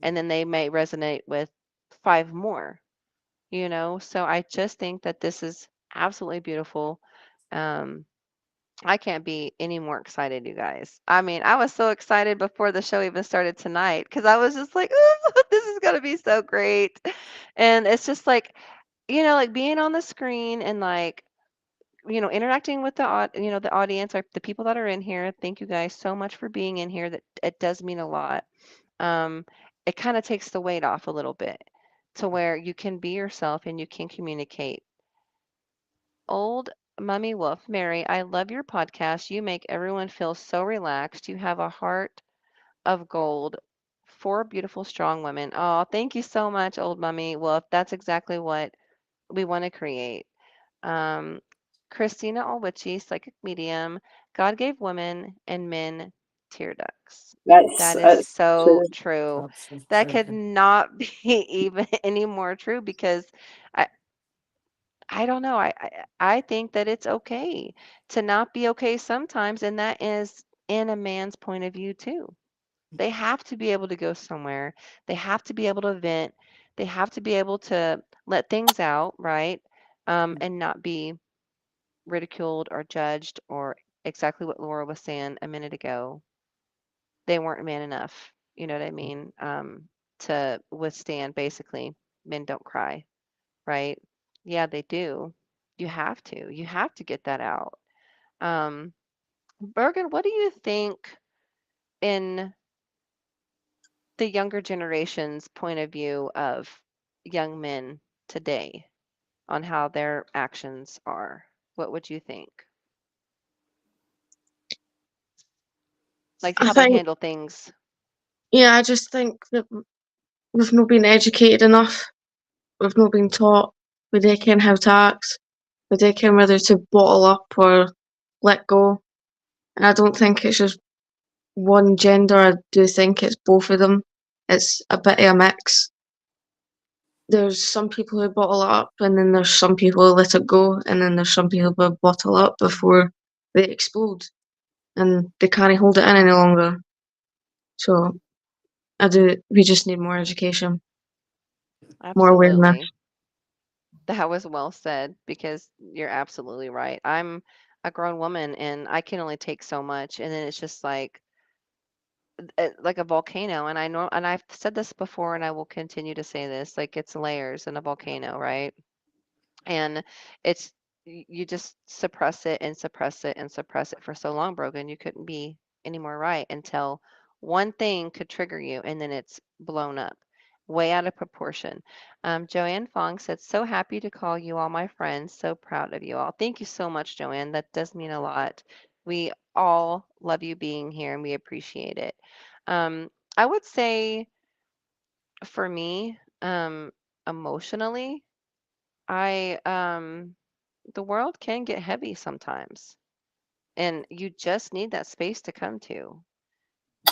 And then they may resonate with five more. So I just think that this is absolutely beautiful. Um, I can't be any more excited, you guys. I mean, I was so excited before the show even started tonight because I was just like, oh, this is going to be so great. And it's just like being on the screen and interacting with the audience or the people that are in here. Thank you guys so much for being in here. That it does mean a lot. Um, it kind of takes the weight off a little bit to where you can be yourself and you can communicate. Old Mummy Wolf, Mary, I love your podcast. You make everyone feel so relaxed. You have a heart of gold. Four beautiful, strong women. Oh, thank you so much, Old Mummy Wolf. That's exactly what we want to create. Um, Christina Olwicki, psychic medium. God gave women and men tear ducts. That is That's so true. true. That's so That true. could not be even any more true because I, I don't know. I think that it's okay to not be okay sometimes, and that is in a man's point of view too. They have to be able to go somewhere. They have to be able to vent. They have to be able to let things out, right? And not be ridiculed or judged or exactly what Laura was saying a minute ago. They weren't man enough, you know what I mean? To withstand basically men don't cry, right? Yeah, they do. You have to. You have to get that out. Um, Bergen, what do you think in the younger generation's point of view of young men today on how their actions are? What would you think? Like I how they think, handle things. yeah, I just think that we've not been educated enough. We've not been taught. We don't ken how to act. We don't ken whether to bottle up or let go. And I don't think it's just one gender. I do think it's both of them. It's a bit of a mix. There's some people who bottle it up, and then there's some people who let it go, and then there's some people who bottle up before they explode and they can't hold it in any longer. So I do. We just need more education, more awareness. Absolutely. That was well said because you're absolutely right. I'm a grown woman and I can only take so much. And then it's just like a volcano. And I know, and I've said this before and I will continue to say this, like it's layers in a volcano, right? And it's you just suppress it and suppress it and suppress it for so long, Brogan, you couldn't be any more right until one thing could trigger you and then it's blown up way out of proportion. Joanne Fong said, so happy to call you all my friends. So proud of you all. Thank you so much, Joanne. That does mean a lot. We all love you being here and we appreciate it. I would say for me, emotionally, I the world can get heavy sometimes, and you just need that space to come to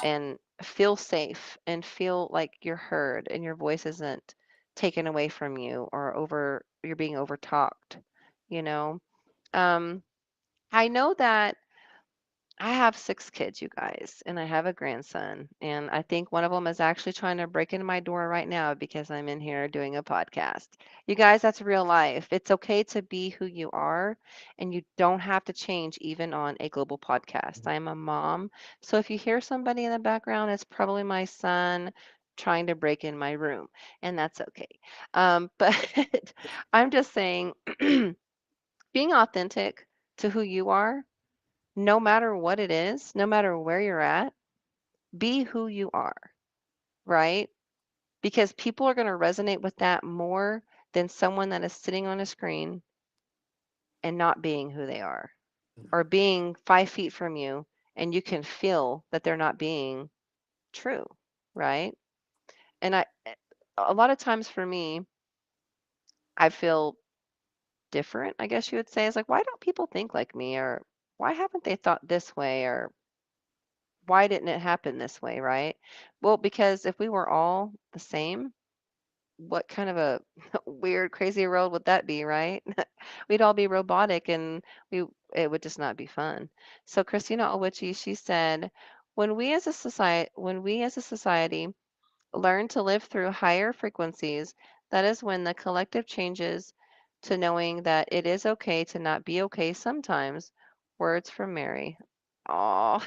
and feel safe and feel like you're heard and your voice isn't taken away from you or you're being over talked, you know. Um, I know that I have 6 kids, you guys, and I have a grandson, and I think one of them is actually trying to break into my door right now because I'm in here doing a podcast. You guys, that's real life. It's okay to be who you are, and you don't have to change even on a global podcast. I am a mom, so if you hear somebody in the background, it's probably my son trying to break in my room, and that's okay. But I'm just saying, being authentic to who you are no matter what it is, no matter where you're at, be who you are, right? Because people are going to resonate with that more than someone that is sitting on a screen and not being who they are, or being 5 feet from you and you can feel that they're not being true, right? And a lot of times for me, I feel different, I guess you would say. It's like, why don't people think like me? Or why haven't they thought this way? Or why didn't it happen this way, right? Well, because if we were all the same, what kind of a weird, crazy world would that be, right? We'd all be robotic and we it would just not be fun. So Christina Owicki, she said, when we as a society learn to live through higher frequencies, that is when the collective changes to knowing that it is okay to not be okay sometimes. Words from Mary. Aw.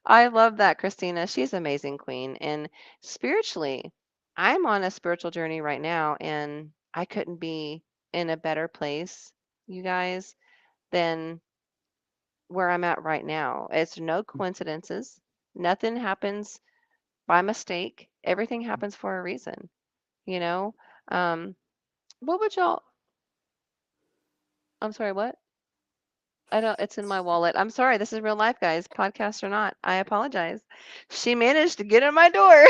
I love that, Christina. She's amazing queen. And spiritually, I'm on a spiritual journey right now, and I couldn't be in a better place, you guys, than where I'm at right now. It's no coincidences. Nothing happens. by mistake. Everything happens for a reason, you know? Um, what would y'all, I'm sorry, what? I don't, it's in my wallet. I'm sorry. This is real life, guys, podcast or not. I apologize. She managed to get in my door.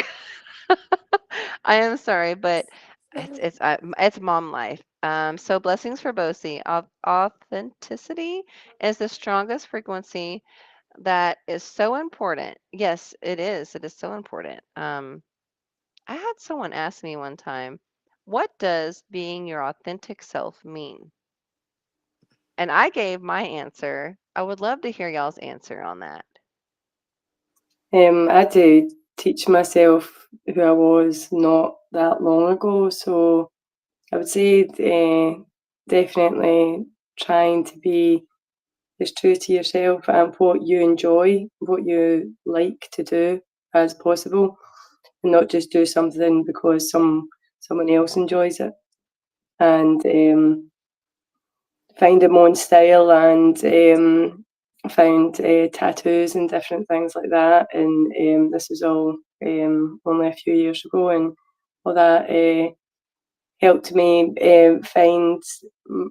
I am sorry, but it's mom life. So blessings for Bosie. Authenticity is the strongest frequency that is so important. Yes, it is. It is so important. I had someone ask me one time, what does being your authentic self mean? And I gave my answer. I would love to hear y'all's answer on that. I had to teach myself who I was not that long ago, so I would say definitely trying to be as true to yourself and what you enjoy, what you like to do as possible, and not just do something because someone else enjoys it. And find my own style and found tattoos and different things like that. And this was all only a few years ago, and all that helped me find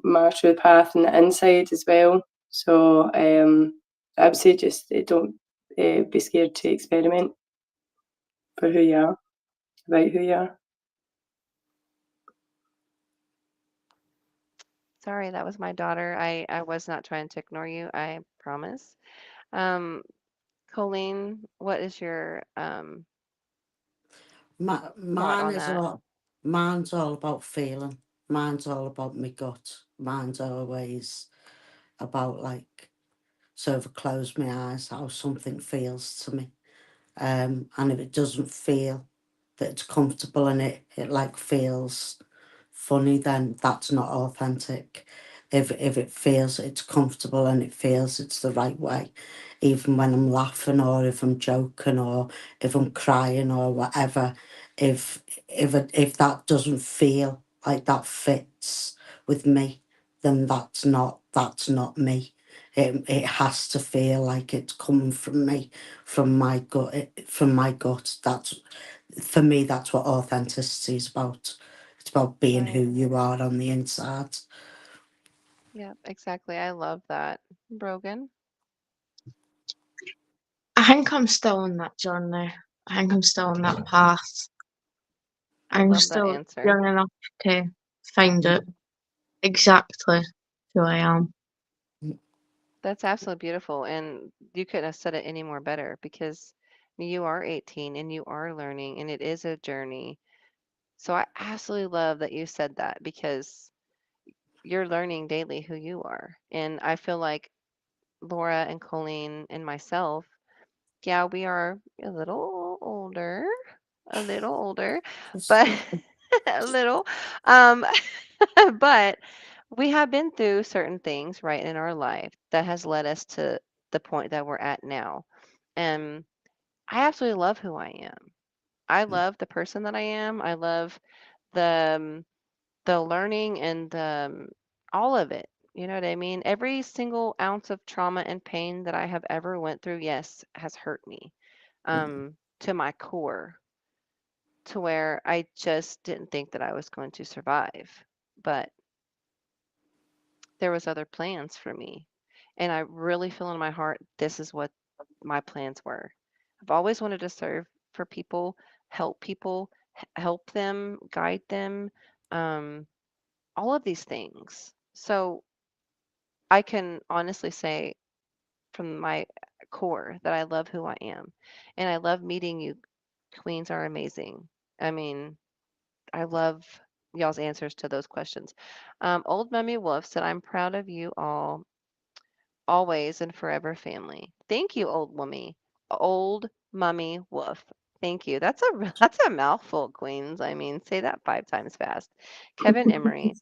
my true path on the inside as well. So I would say just don't be scared to experiment for who you are, about who you are. Sorry, that was my daughter. I was not trying to ignore you. I promise. Um, Colleen, what is your My, thought mine on is that? all, mine's all about feeling. Mine's all about my gut. Mine's always about like, so if I close my eyes, how something feels to me. And if it doesn't feel that it's comfortable and it like feels funny, then that's not authentic. If it feels it's comfortable and it feels it's the right way, even when I'm laughing or if I'm joking or if I'm crying or whatever, if that doesn't feel like that fits with me, then that's not me. It has to feel like it's coming from me, from my gut. From my gut. That's for me. That's what authenticity is about. It's about being who Right. you are on the inside. Yeah, exactly. I love that. Brogan. I think I'm still on that journey. I think I'm still on that path. I I'm love that still answer. young enough to find it exactly who I am. That's absolutely beautiful. And you couldn't have said it any more better because you are 18 and you are learning and it is a journey. So I absolutely love that you said that because you're learning daily who you are. And I feel like Laura and Colleen and myself, yeah, we are a little older, but a little. Um, but we have been through certain things, right, in our life that has led us to the point that we're at now. And I absolutely love who I am. I love the person that I am. I love the the learning and all of it. You know what I mean? Every single ounce of trauma and pain that I have ever went through, yes, has hurt me to my core, to where I just didn't think that I was going to survive. But there was other plans for me. And I really feel in my heart this is what my plans were. I've always wanted to serve for people, help them, guide them, um, all of these things. So I can honestly say from my core that I love who I am. And I love meeting you. Queens are amazing. I mean, I love y'all's answers to those questions. Old Mummy Wolf said, I'm proud of you all, always and forever family. Thank you, old mummy wolf. Thank you. That's that's a mouthful, Queens. I mean, say that 5 times fast. Kevin Emery.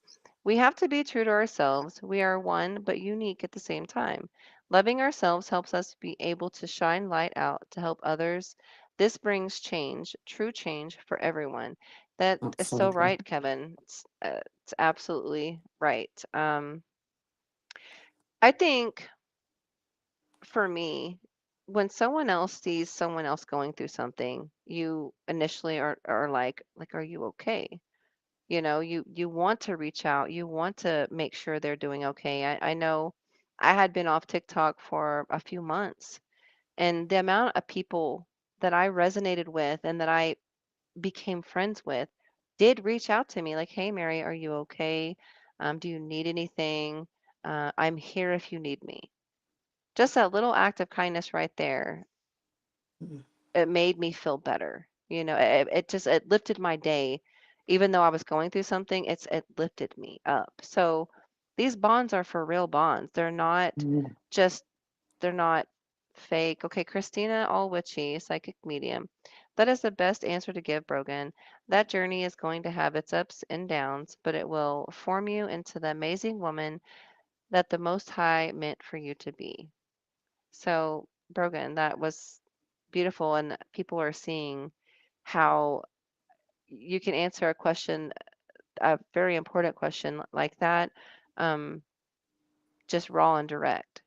We have to be true to ourselves. We are one, but unique at the same time. Loving ourselves helps us be able to shine light out to help others. This brings change, true change for everyone. That is so Absolutely. right, Kevin. It's absolutely right. I think for me. when someone else sees someone else going through something, you initially are like, are you okay? You know, you want to reach out, you want to make sure they're doing okay. I know I had been off TikTok for a few months, and the amount of people that I resonated with and that I became friends with did reach out to me like, "Hey, Mary, are you okay? Do you need anything? I'm here if you need me." Just that little act of kindness right there, Mm. it made me feel better. You know, it just it lifted my day. Even though I was going through something, it lifted me up. So these bonds are for real bonds. Mm. Just they're not fake. Okay, Christina All Witchy, psychic medium. That is the best answer to give, Brogan. That journey is going to have its ups and downs, but it will form you into the amazing woman that the Most High meant for you to be. So, Brogan, that was beautiful, and people are seeing how you can answer a question, a very important question like that, um, just raw and direct.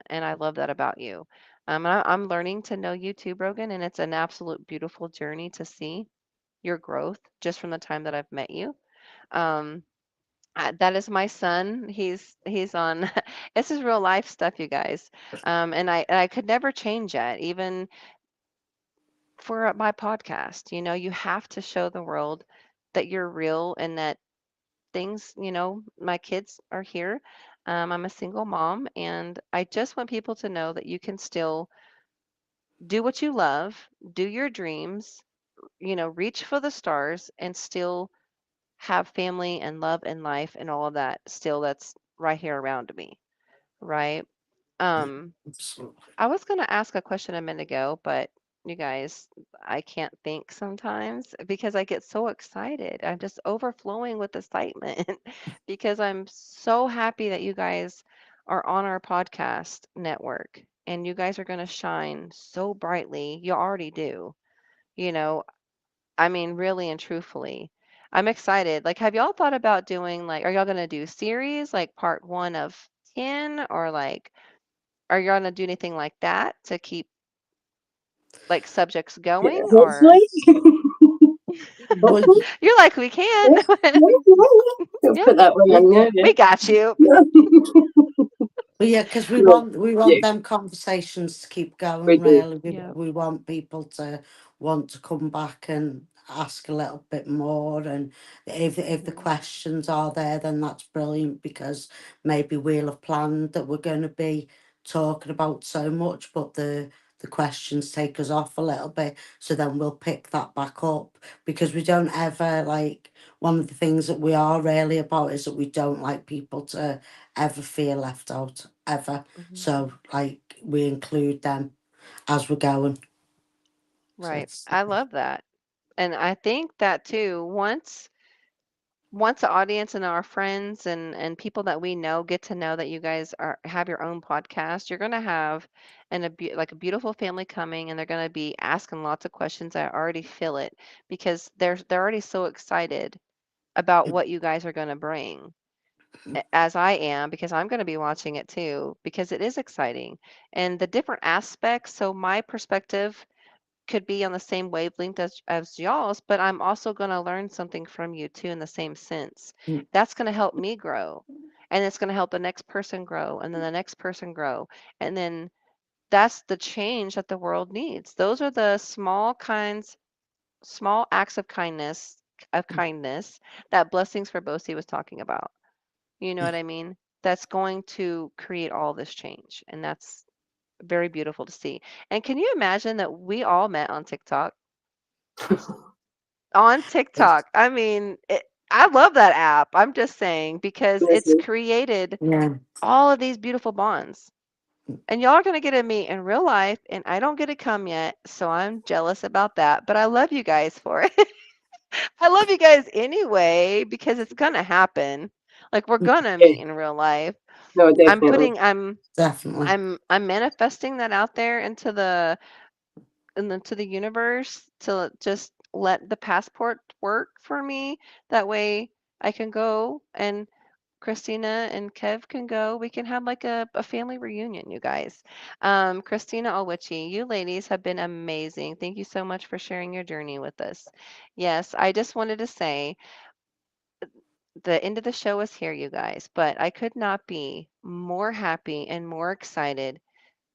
And I love that about you. I'm learning to know you too, Brogan, and it's an absolute beautiful journey to see your growth just from the time that I've met you. Um, that is my son. He's on. This is real life stuff, you guys. And I could never change that, even for my podcast. You know, you have to show the world that you're real and that things, my kids are here. I'm a single mom, and I just want people to know that you can still do what you love, do your dreams, reach for the stars, and still have family and love and life and all of that still that's right here around me, right? Yeah, Um, absolutely. I was going to ask a question a minute ago, but you guys, I can't think sometimes because I get so excited. I'm just overflowing with excitement because I'm so happy that you guys are on our podcast network and you guys are going to shine so brightly. You already do. You know, I mean, really and truthfully. I'm excited. Like, have y'all thought about doing like, are y'all going to do series like part one of 10 or like, are you gonna do anything like that to keep like subjects Yeah, going or hopefully. Well, Hopefully. you're like, we can. Yeah, yeah, yeah. I'll Yeah, put that one well, in there, yeah. we got you. well, yeah, because we No, want yeah, them conversations to keep we going. do. Really, Yeah. we want people to want to come back and ask a little bit more. And if the Mhm. questions are there, then that's brilliant because maybe we'll have planned that we're going to be talking about so much, but the questions take us off a little bit. So then we'll pick that back up because we don't ever like one of the things that we are really about is that we don't like people to ever feel left out ever. Mhm. So like we include them as we're going. So Right. it's I love that. And I think that too, once the audience and our friends and people that we know get to know that you guys are have your own podcast, you're gonna have like a beautiful family coming, and they're gonna be asking lots of questions. I already feel it because they're already so excited about what you guys are gonna bring. As I am, because I'm going to be watching it too, because it is exciting. And the different aspects, so my perspective could be on the same wavelength as y'all's, but I'm also going to learn something from you too in the same sense. That's going to help me grow. And it's going to help the next person grow, and then the next person grow. And then that's the change that the world needs. Those are the small acts of kindness that Blessings for Bosie was talking about. You know what I mean? That's going to create all this change. And that's very beautiful to see. And can you imagine that we all met on TikTok? On it's, TikTok. I mean, I love that app. I'm just saying because Yes, it's created yeah. all of these beautiful bonds. And y'all are going to get to meet in real life, and I don't get to come yet, so I'm jealous about that. But I love you guys for it. I love you guys anyway because it's going to happen. Like we're going to yeah. meet in real life. No, I'm definitely. putting I'm Definitely. I'm manifesting that out there into the universe to just let the passport work for me. That way I can go and Christina and Kev can go. We can have like a family reunion, you guys. Christina Olwichi, you ladies have been amazing. Thank you so much for sharing your journey with us. Yes, I just wanted to say the end of the show is here, you guys, but I could not be more happy and more excited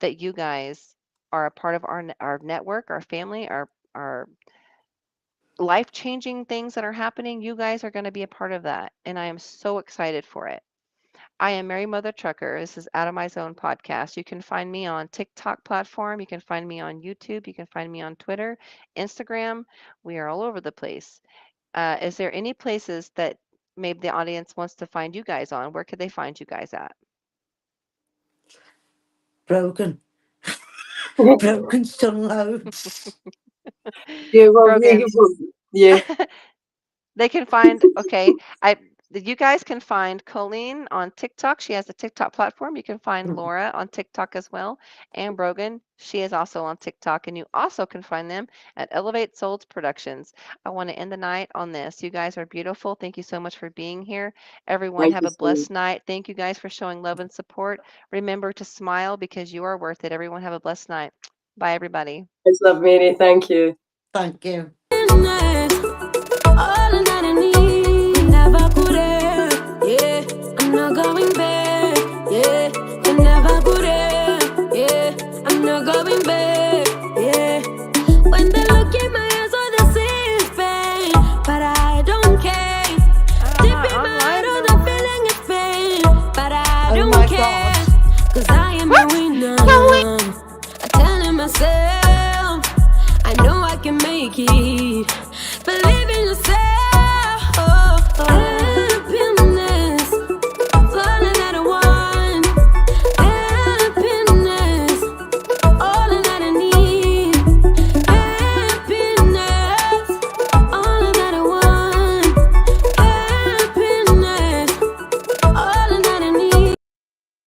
that you guys are a part of our network, our family, our life-changing things that are happening. You guys are going to be a part of that, and I am so excited for it. I am Mary Mother Trucker. This is Out of My Zone podcast. You can find me on TikTok platform. You can find me on YouTube. You can find me on Twitter, Instagram. We are all over the place. Is there any places that maybe the audience wants to find you guys on? Where could they find you guys at? Broken. Broken still loads. Yeah, well, Brogan. yeah, They can find, okay, you guys can find Colleen on TikTok. She has a TikTok platform. You can find Laura on TikTok as well. And Brogan, she is also on TikTok. And you also can find them at Elevate Souls Productions. I want to end the night on this. You guys are beautiful. Thank you so much for being here. Everyone, thank have you a so much. blessed night. Thank you guys for showing love and support. Remember to smile because you are worth it. Everyone, have a blessed night. Bye, everybody. It's love, Mary. Thank you. Thank you. All the night I need, never could have, yeah. I'm not going back, yeah. I never could have, yeah. I'm not going back, yeah. When they look in my eyes, all they see is pain, but I don't care. Deep in my heart, all the feeling is pain, but I don't care. Cause I am a winner. I telling myself, I know I can make it.